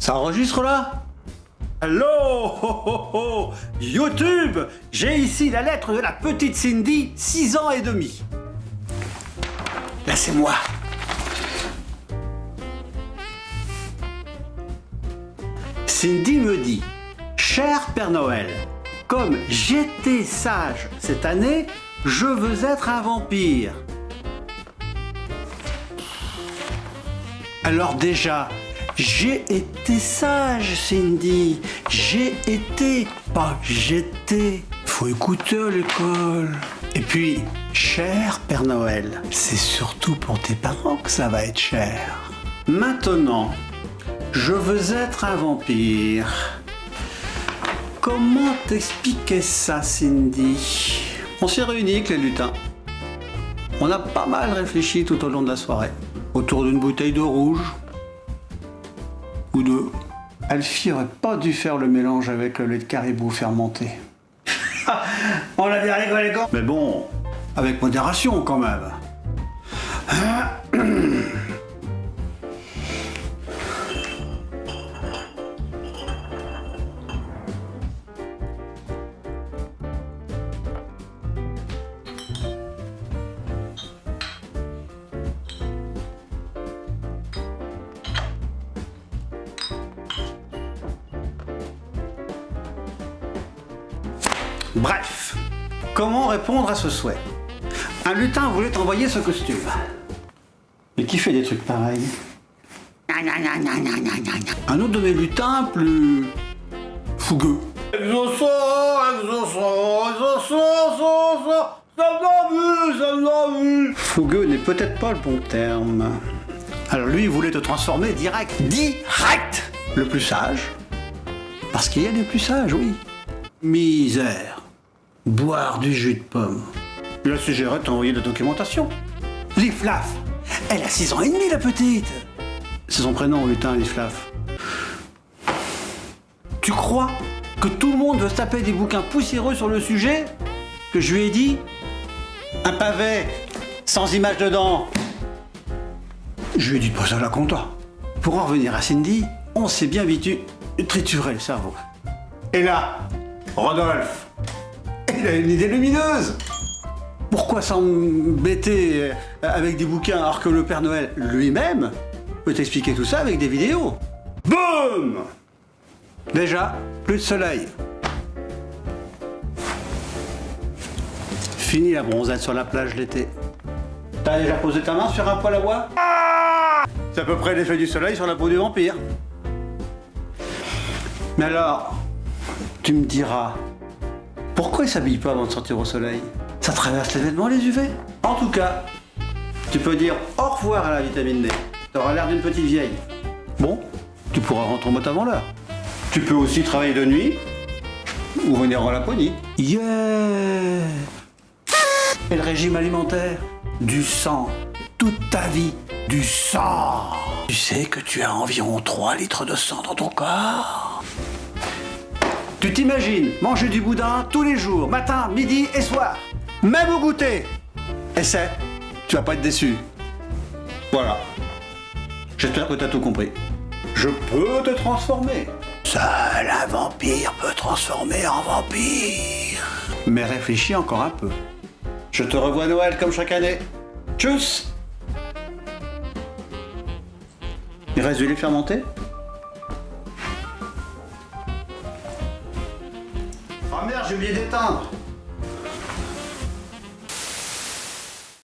Ça enregistre là? Allô, ho, ho, ho. YouTube, j'ai ici la lettre de la petite Cindy, 6 ans et demi. Là, c'est moi. Cindy me dit: cher Père Noël, comme j'étais sage cette année, je veux être un vampire. Alors déjà, j'ai été sage, Cindy. J'ai été, pas j'étais. Faut écouter à l'école. Et puis, cher Père Noël, c'est surtout pour tes parents que ça va être cher. Maintenant, je veux être un vampire. Comment t'expliquer ça, Cindy? On s'est réunis avec les lutins. On a pas mal réfléchi tout au long de la soirée. Autour d'une bouteille de rouge. Ou deux. Alfie aurait pas dû faire le mélange avec le lait de caribou fermenté. On a bien rigolé quand. Mais bon, avec modération quand même. Bref, comment répondre à ce souhait? Un lutin voulait t'envoyer ce costume. Mais qui fait des trucs pareils? Un autre de mes lutins plus fougueux. Fougueux n'est peut-être pas le bon terme. Alors lui, il voulait te transformer direct. Direct! Le plus sage. Parce qu'il y a des plus sages, oui. Misère. Boire du jus de pomme. Il a suggéré de t'envoyer de la documentation. Liflaf. Elle a 6 ans et demi, la petite. C'est son prénom, lutin, Liflaf. Tu crois que tout le monde veut se taper des bouquins poussiéreux sur le sujet? Que je lui ai dit? Un pavé, sans image dedans. Je lui ai dit de passer à la compta. Pour en revenir à Cindy, on s'est bien vite trituré le cerveau. Et là, Rodolphe, il a une idée lumineuse. Pourquoi s'embêter avec des bouquins alors que le Père Noël lui-même peut t'expliquer tout ça avec des vidéos? Boum! Déjà, plus de soleil. Fini la bronzette sur la plage l'été. T'as déjà posé ta main sur un poêle à bois? C'est à peu près l'effet du soleil sur la peau du vampire. Mais alors, tu me diras, pourquoi il s'habille pas avant de sortir au soleil? Ça traverse les vêtements, les UV. En tout cas, tu peux dire au revoir à la vitamine D. T'auras l'air d'une petite vieille. Bon, tu pourras rentrer en boîte avant l'heure. Tu peux aussi travailler de nuit ou venir en Laponie. Yeah! Et le régime alimentaire? Du sang. Toute ta vie, du sang. Tu sais que tu as environ 3 litres de sang dans ton corps. Tu t'imagines manger du boudin tous les jours, matin, midi et soir. Même au goûter. Essaie, tu vas pas être déçu. Voilà. J'espère que tu as tout compris. Je peux te transformer. Seul un vampire peut transformer en vampire. Mais réfléchis encore un peu. Je te revois à Noël comme chaque année. Tchuss! Il reste du lait fermenté? Oh merde, j'ai oublié d'éteindre.